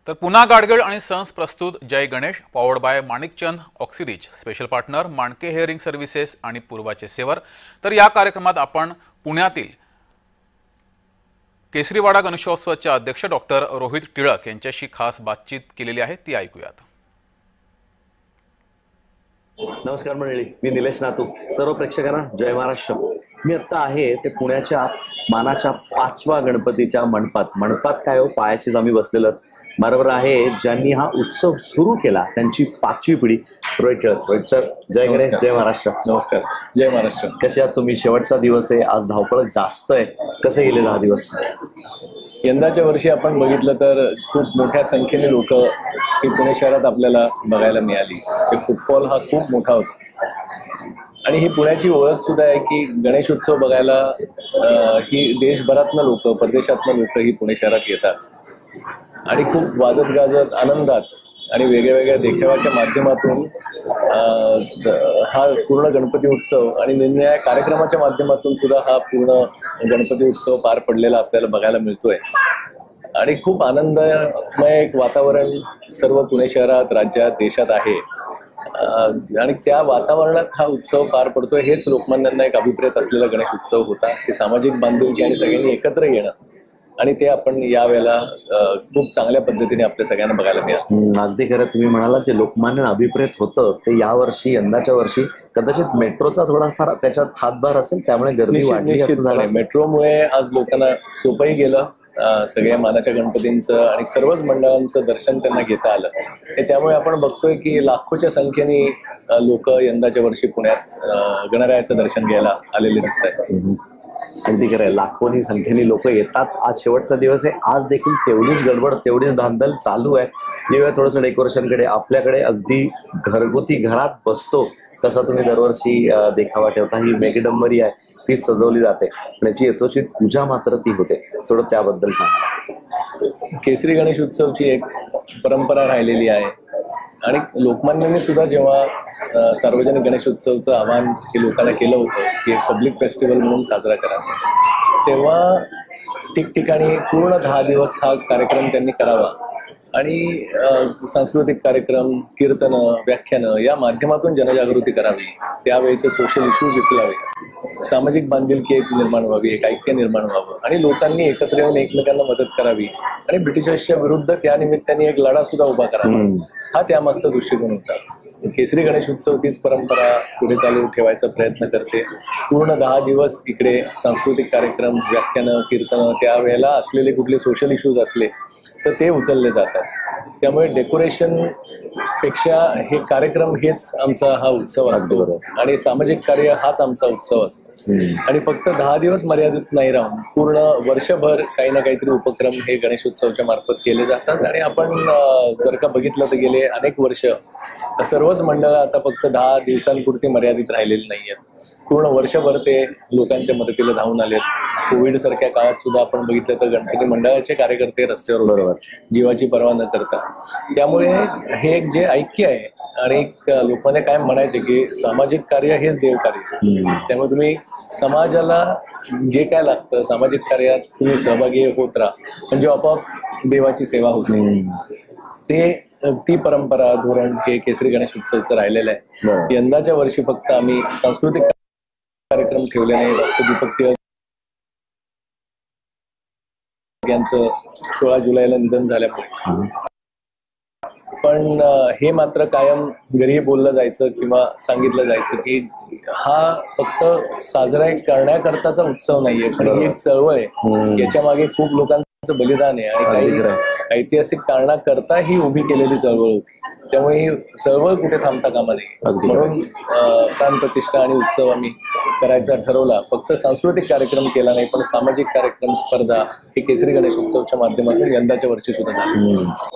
तर पुन्हा गाडगीळ आणि सन्स प्रस्तुत Jai Ganesh powered by Manikchand Oxyrich special partner Manke hearing services आणि पूर्वाचे सेवर। तर या कार्यक्रमात आपण पुण्यातील केसरीवाडा गणेशोत्सवाचे अध्यक्ष डॉक्टर रोहित टिळक यांच्याशी खास बातचीत केलेली आहे, ती ऐकूयात। नमस्कार मंडळी, मी निलेश नातू। सर्व प्रेक्षकांना जय महाराष्ट्र। मी आता आहे ते पुण्याच्या मानाच्या 5व्या गणपतीच्या मंडपात काय हो, पायाशीच आम्ही बसलेलो बरोबर आहे। ज्यांनी हा उत्सव सुरू केला त्यांची 5वी पिढी रोहित टिळक। रोहित सर, जय गणेश, जय महाराष्ट्र। नमस्कार, जय महाराष्ट्र। कसे आहात तुम्ही? शेवटचा दिवस आहे, आज धावपळ जास्त आहे, कसे गेले 10 दिवस? यंदाच्या वर्षी आपण बघितलं तर खूप मोठ्या संख्येने लोक ही पुणे शहरात आपल्याला बघायला मिळाली। फुटफॉल हा खूप मोठा होता आणि ही पुण्याची ओळख सुद्धा आहे की गणेश उत्सव बघायला ही देशभरातनं लोक, परदेशातनं लोक ही पुणे शहरात येतात आणि खूप वाजत गाजत आनंदात आणि वेगळ्या वेगळ्या देखाव्याच्या माध्यमातून हा पूर्ण गणपती उत्सव आणि निरनिराळ्या कार्यक्रमाच्या माध्यमातून सुद्धा हा पूर्ण गणपती उत्सव पार पडलेला आपल्याला बघायला मिळतोय आणि खूप आनंदमय एक वातावरण सर्व पुणे शहरात, राज्यात, देशात आहे आणि त्या वातावरणात हा उत्सव पार पडतोय। हेच लोकमान्यांना एक अभिप्रेत असलेला गणेश उत्सव होता की सामाजिक बांधिलकी आणि सगळ्यांनी एकत्र येणं, आणि ते आपण यावेळेला खूप चांगल्या पद्धतीने आपल्या सगळ्यांना बघायला मिळालं। अगदी खरं, तुम्ही म्हणाला जे लोकमान्य अभिप्रेत होतं ते यावर्षी, यंदाच्या वर्षी कदाचित मेट्रोचा थोडाफार त्याच्यात हातभार असेल, त्यामुळे गर्दी वाढली असं झालं। मेट्रोमुळे आज लोकांना सोपंही गेलं, सगळ्या मानाच्या गणपतींचं आणि सर्वच मंडळांचं दर्शन त्यांना घेता आलं। त्यामुळे आपण बघतोय की लाखोच्या संख्येने लोक यंदाच्या वर्षी पुण्यात गणरायाचं दर्शन घ्यायला आलेले दिसत आहेत। अगदी खरं आहे, लाखोनी संख्येने लोक येतात। आज शेवटचा दिवस आहे, आज देखील तेवढीच गडबड, तेवढीच धांदल चालू आहे। येऊया थोडंसं डेकोरेशनकडे। आपल्याकडे अगदी घरगुती घरात बसतो तसा तुम्ही दरवर्षी देखावा ठेवता। ही मेघडंबरी आहे, ती सजवली जाते, त्याची यथोचित पूजा मात्र ती होते। थोडं त्याबद्दल सांगा। केसरी गणेश उत्सवची एक परंपरा राहिलेली आहे आणि लोकमान्यांनी सुद्धा जेव्हा सार्वजनिक गणेश उत्सवचं आवाहन हे लोकांना केलं होतं की एक पब्लिक फेस्टिवल म्हणून साजरा करा, तेव्हा ठिकठिकाणी पूर्ण 10 दिवस हा कार्यक्रम त्यांनी करावा आणि सांस्कृतिक कार्यक्रम, कीर्तनं, व्याख्यानं या माध्यमातून जनजागृती करावी, त्यावेळेचे सोशल इश्यूज उचलावे, सामाजिक बांधिलकी एक निर्माण व्हावी, एक ऐक्य निर्माण व्हावं आणि लोकांनी एकत्र येऊन एकमेकांना मदत करावी आणि ब्रिटिशांच्या विरुद्ध त्या निमित्ताने एक लढा सुद्धा उभा करावा, हा त्यामागचा दृष्टिकोन होता। केसरी गणेश उत्सव तीच परंपरा पुढे चालू ठेवायचा प्रयत्न करते। पूर्ण 10 दिवस इकडे सांस्कृतिक कार्यक्रम, व्याख्यानं, कीर्तनं, त्यावेळेला असलेले कुठले सोशल इश्यूज असले तर ते उचलले जातात। त्यामुळे डेकोरेशन पेक्षा हे कार्यक्रम हेच आमचा हा उत्सव असतो आणि सामाजिक कार्य हाच आमचा उत्सव असतो आणि फक्त 10 दिवस मर्यादित नाही राहून पूर्ण वर्षभर काही ना काहीतरी उपक्रम हे गणेश उत्सवच्या मार्फत केले जातात। आणि आपण जर का बघितलं तर गेले अनेक वर्ष सर्वच मंडळं आता फक्त 10 दिवसांपुरती मर्यादित राहिलेली नाहीयेत, पूर्ण वर्षभर ते लोकांच्या मदतीला धावून आलेत। कोविड सारख्या काळात सुद्धा आपण बघितलं तर गणपती मंडळाचे कार्यकर्ते रस्त्यावर होते, जीवाची पर्वा न करता। त्यामुळे हे एक जे ऐक्य आहे आणि लोकांना काय म्हणायचे की सामाजिक कार्य हेच देवकार्य, त्यामुळे तुम्ही समाजाला जे काय लागतं सामाजिक कार्यात तुम्ही सहभागी होत राहा, म्हणजे आपोआप देवाची सेवा होते। ती परंपरा, धोरण हे केसरी गणेश उत्सवचं राहिलेलं आहे। यंदाच्या वर्षी फक्त आम्ही सांस्कृतिक कार्यक्रम ठेवले नाही। डॉक्टर दीपक टिळक यांचं 16 जुलैला निधन झाल्यामुळे, पण हे मात्र कायम घरी बोललं जायचं किंवा सांगितलं जायचं की हा फक्त साजरा करण्याकरताचा उत्सव नाहीये, पण ही एक चळवळ आहे, याच्या मागे खूप लोकांचं बलिदान आहे आणि काही ऐतिहासिक कारणाकरता ही उभी केलेली चळवळ होती। त्यामुळे ही चळवळ कुठे थांबता कामा नये, म्हणून प्राण प्रतिष्ठा आणि उत्सव आम्ही करायचा ठरवला। फक्त सांस्कृतिक कार्यक्रम केला नाही, पण सामाजिक कार्यक्रम, स्पर्धा हे केसरी गणेश उत्सवच्या माध्यमातून यंदाच्या वर्षी सुद्धा झाली।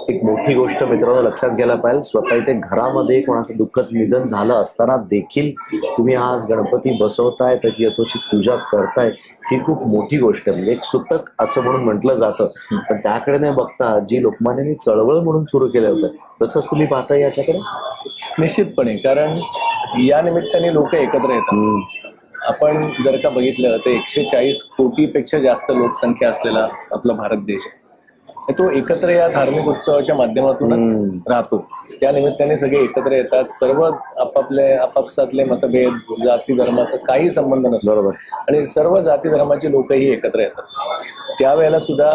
एक मोठी गोष्ट मित्रांनो लक्षात घ्यायला पाहिजे, स्वतः इथे घरामध्ये कोणाचं दुःखद निधन झालं असताना देखील तुम्ही आज गणपती बसवताय, त्याची यथोचित पूजा करताय, ही खूप मोठी गोष्ट आहे। एक सुतक असं म्हणून म्हटलं जातं, पण त्याकडे नाही बघता जी लोकमान्यांनी चळवळ म्हणून सुरू केलं होतं तसंच तुम्ही पाहता याच्याकडे? निश्चितपणे, कारण या निमित्ताने लोक एकत्र येतात। आपण जर का बघितलं तर 140 कोटीपेक्षा जास्त लोकसंख्या असलेला आपला भारत देश, तो एकत्र या धार्मिक उत्सवाच्या माध्यमातूनच राहतो. त्या निमित्ताने सगळे एकत्र येतात. सर्व आपापसातले मतभेद, जाती धर्माचा काही संबंध नसतो. बरोबर. आणि सर्व जाती धर्माची लोकही एकत्र येतात. त्यावेळेला सुद्धा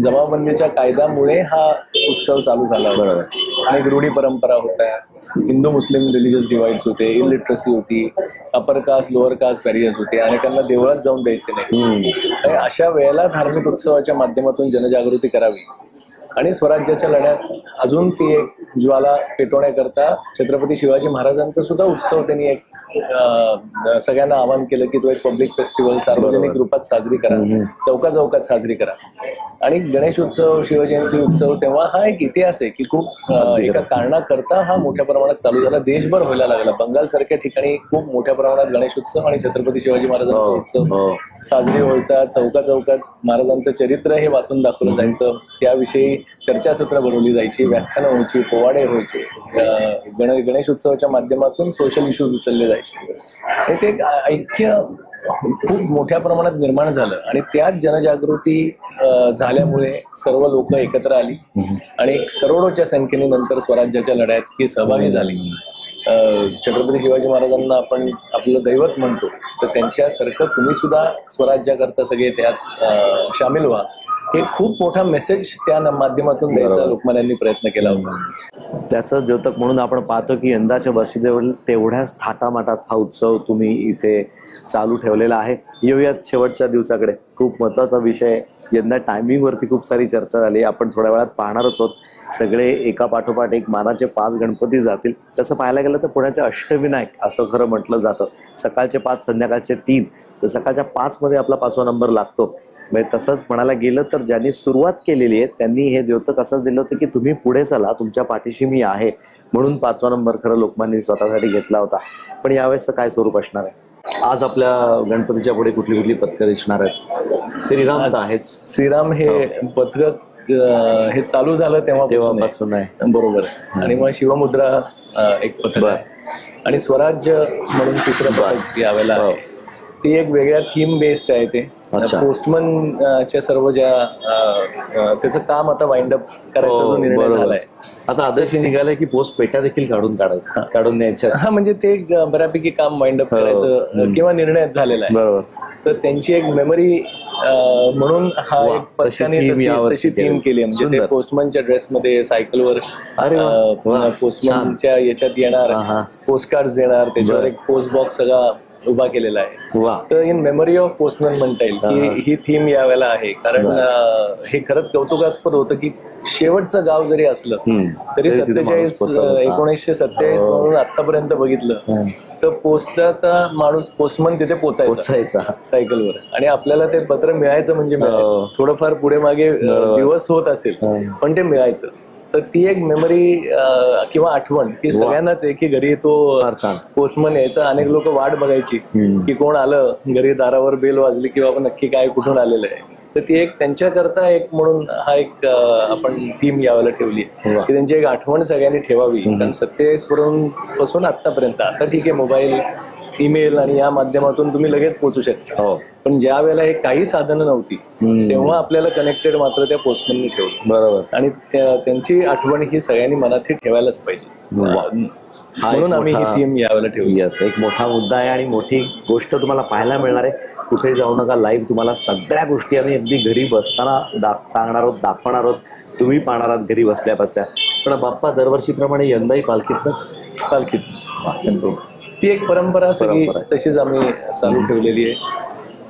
जमाबंदीच्या कायद्यामुळे हा उत्सव चालू झाला होता. अनेक रूढी परंपरा होत्या. हिंदू मुस्लिम रिलिजियस डिवाइड्स होते, इलिटरसी होती, upper caste lower caste barriers होते, अनेकांना देवळात जाऊन द्यायचे नाही. आणि अशा वेळेला धार्मिक उत्सवाच्या माध्यमातून जनजागृती करावी आणि स्वराज्याच्या लढ्यात अजून ती एक ज्वाला पेटवण्याकरता छत्रपती शिवाजी महाराजांचा सुद्धा उत्सव त्यांनी एक सगळ्यांना आवाहन केलं की तो एक पब्लिक फेस्टिवल सार्वजनिक रूपात साजरी करा, चौकात साजरी करा. आणि गणेश उत्सव, शिवजयंती उत्सव तेव्हा हा एक इतिहास आहे की खूप एका कारणाकरता हा मोठ्या प्रमाणात चालू झाला, देशभर व्हायला लागला. बंगाल सारख्या ठिकाणी खूप मोठ्या प्रमाणात गणेश उत्सव आणि छत्रपती शिवाजी महाराजांचा उत्सव साजरी व्हायचा. चौकात महाराजांचं चरित्र हे वाचून दाखवलं जायचं, त्याविषयी चर्चासत्र भरवली जायची, व्याख्यानं व्हायची, पोवाडे व्हायचे. गणेश उत्सवाच्या माध्यमातून सोशल इश्यूज उचलले जायचे आणि ते ऐक्य खूप मोठ्या प्रमाणात निर्माण झालं. आणि त्यात जनजागृती झाल्यामुळे सर्व लोक एकत्र आली आणि करोडोच्या संख्येने नंतर स्वराज्याच्या लढ्यात ही सहभागी झाली. छत्रपती शिवाजी महाराजांना आपण आपलं दैवत म्हणतो, तर त्यांच्यासारखं तुम्ही सुद्धा स्वराज्याकरता सगळे त्यात सामील व्हा, हे खूप मोठा मेसेज त्या माध्यमातून द्यायचा लोकमान्यांनी प्रयत्न केला होता. त्याचं द्योतक म्हणून आपण पाहतो की यंदाच्या वर्षी तेवढ्याच थाटामाटात हा उत्सव तुम्ही इथे चालू ठेवलेला आहे. येऊयात शेवटच्या दिवसाकडे. खूप महत्त्वाचा विषय. यंदा टायमिंगवरती खूप सारी चर्चा झाली. आपण थोड्या वेळात पाहणारच आहोत. सगळे एका पाठोपाठ एक मानाचे 5 गणपती जातील. तसं पाहायला गेलं तर पुण्याच्या अष्टविनायक असं खरं म्हटलं जातं. सकाळचे 5, संध्याकाळचे 3, तर सकाळच्या 5 मध्ये आपला 5वा नंबर लागतो. म्हणजे तसंच म्हणायला गेलं तर ज्यांनी सुरुवात केलेली आहे त्यांनी हे द्योतक असंच दिलं होतं की तुम्ही पुढे चला, तुमच्या पाठीशी मी आहे. म्हणून 5वा नंबर खरं लोकमान्यांनी स्वतःसाठी घेतला होता. पण यावेळेसचं काय स्वरूप असणार आहे? आज आपल्या गणपतीच्या पुढे कुठली कुठली पथकं दिसणार आहेत? श्रीराम तर आहेच. श्रीराम हे पथक हे चालू झालं तेव्हापासून आहे. बरोबर. आणि मग शिवमुद्रा एक पथक आहे आणि स्वराज्य म्हणून तिसरं पथक यावेळेला आहे. ते एक वेगळ्या थीम बेस्ड आहे. ते पोस्टमनच्या सर्व ज्या त्याचं काम आता वाइंड अप करायचा जो निर्णय झालाय. आता आदर्श निघालाय की पोस्ट पेट्या देखील काढून द्यायच्या. हा, म्हणजे ते बऱ्यापैकी काम वाइंड अप करायचं किंवा निर्णय झालेला आहे. बरोबर. तर त्यांची एक मेमरी म्हणून हा एक पक्षाने तशी थीम केली आहे. म्हणजे ते पोस्टमनच्या ड्रेसमध्ये सायकलवर पोस्टमनच्या याच्यात येणार, पोस्ट कार्ड देणार, त्याच्यावर एक पोस्ट बॉक्स सगळा उभा केलेला आहे. तर इन मेमरी ऑफ पोस्टमन म्हणता येईल की ही थीम यावेळेला आहे. कारण हे खरंच कौतुकास्पद होतं की शेवटचं गाव जरी असलं तरी 1927 म्हणून आतापर्यंत बघितलं तर पोस्टाचा माणूस पोस्टमन तिथे पोचायचा सायकलवर आणि आपल्याला ते पत्र मिळायचं म्हणजे मिळायचं. थोडंफार पुढे मागे दिवस होत असेल पण ते मिळायचं. तर ती एक मेमरी किंवा आठवण ही सगळ्यांनाच आहे की घरी तो पोस्टमन यायचा. अनेक लोक वाट बघायची की कोण आलं घरी, दारावर बेल वाजली किंवा नक्की काय कुठून आलेलं आहे. तर ती एक त्यांच्याकरता एक म्हणून हा एक आपण थीम यावेळेला ठेवली की त्यांची एक आठवण सगळ्यांनी ठेवावी. कारण 27 पासून आतापर्यंत, आता ठीक आहे मोबाईल, ईमेल आणि या माध्यमातून तुम्ही लगेच पोहोचू शकता, पण ज्या वेळेला हे काही साधनं नव्हती तेव्हा आपल्याला कनेक्टेड मात्र त्या पोस्टमननी ठेवलं. बरोबर. आणि त्यांची आठवण ही सगळ्यांनी मनात ठेवायलाच पाहिजे. म्हणून आम्ही ही थीम यावेळेला ठेवली. एक मोठा मुद्दा आहे आणि मोठी गोष्ट तुम्हाला पाहायला मिळणार आहे. कुठे जाऊ नका, लाईव्ह तुम्हाला सगळ्या गोष्टी आम्ही अगदी घरी बसताना सांगणार आहोत, दाखवणार आहोत. तुम्ही पाहणार आहात घरी बसल्या बसल्या. पण बाप्पा दरवर्षीप्रमाणे यंदाही पालखीतच ती एक परंपरा सगळी तशीच आम्ही चालू ठेवलेली आहे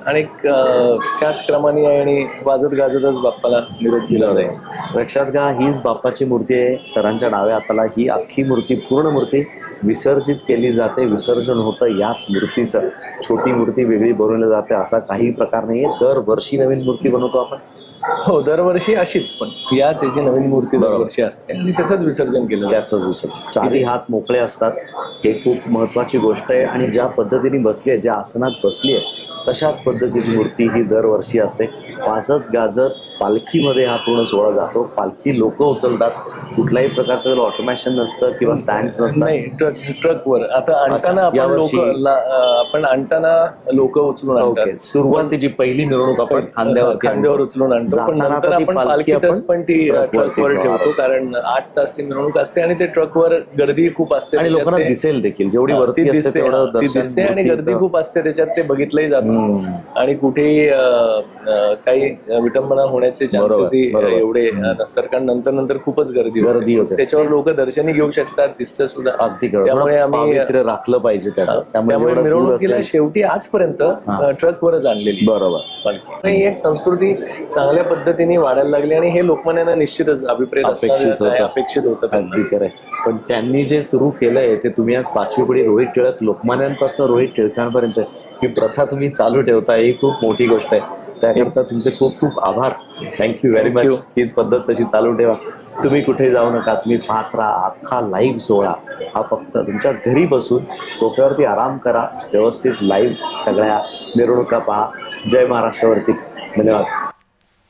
आणि त्याच क्रमाने आणि वाजत गाजतच बाप्पाला निरोप दिला जाईल. लक्षात घ्या, हीच बाप्पाची मूर्ती आहे. सरांच्या डाव्या हाताला ही अख्खी मूर्ती, पूर्ण मूर्ती विसर्जित केली जाते. विसर्जन होतं याच मूर्तीचं. छोटी मूर्ती वेगळी बनवली जाते असा काही प्रकार नाहीये. दरवर्षी नवीन मूर्ती बनवतो आपण. हो, दरवर्षी अशीच, पण याच याची नवीन मूर्ती दरवर्षी असते आणि त्याचंच विसर्जन केलं. त्याचंच विसर्जन. चारही हात मोकळे असतात. हे खूप महत्वाची गोष्ट आहे. आणि ज्या पद्धतीने बसली आहे, ज्या आसनात बसली आहे तशाच पद्धतीची मूर्ती ही दरवर्षी असते. वाजत गाजत पालखीमध्ये हा पूर्ण सोहळा जातो. पालखी लोक उचलतात. कुठल्याही प्रकारचं ऑटोमॅशन नसतं किंवा स्टँड्स नसतात. नाही, ट्रकवर आता आणताना आपण आणताना लोक उचलून आणतात. सुरुवातीची पहिली मिरवणूक आपण खांद्यावर उचलून आणतो, पण नंतर आपण पालखीतच पण ती ट्रकवर ठेवतो, कारण 8 तास ती मिरवणूक असते आणि ते ट्रकवर गर्दी खूप असते आणि लोकांना दिसेल देखील, जेवढी वरती ती दिसते आणि गर्दी खूप असते त्याच्यात, ते बघितलंही जातं आणि कुठेही काही विटंबना होण्याचे चान्सेस एवढे नसतात, कारण नंतर खूपच गर्दी होते. त्याच्यावर लोक दर्शनी घेऊ शकतात, दिसतं सुद्धा. अगदी. त्यामुळे आम्ही राखलं पाहिजे त्याचं. त्यामुळे मिरवणुकीला शेवटी आजपर्यंत ट्रकवरच आणलेली. बरोबर. ही एक संस्कृती चांगल्या पद्धतीने वाढायला लागली आणि हे लोकमान्यांना निश्चितच अपेक्षित होतं. अगदी खरंय. पण त्यांनी जे सुरू केलंय ते तुम्ही आज 5वी पिढी रोहित टिळक, लोकमान्यांपासून रोहित टिळकांपर्यंत ही प्रथा तुम्ही चालू ठेवता, ही खूप मोठी गोष्ट आहे. त्याकरता तुमचे खूप खूप आभार. Thank you very much. हीच पद्धत तशी चालू ठेवा. तुम्ही कुठे जाऊ नका, तुम्ही पाहत राहा. अख्खा लाईव्ह सोहळा हा फक्त तुमच्या घरी बसून सोफ्यावरती आराम करा, व्यवस्थित लाईव्ह सगळ्या मिरवणुका पहा. जय महाराष्ट्रावरती. धन्यवाद.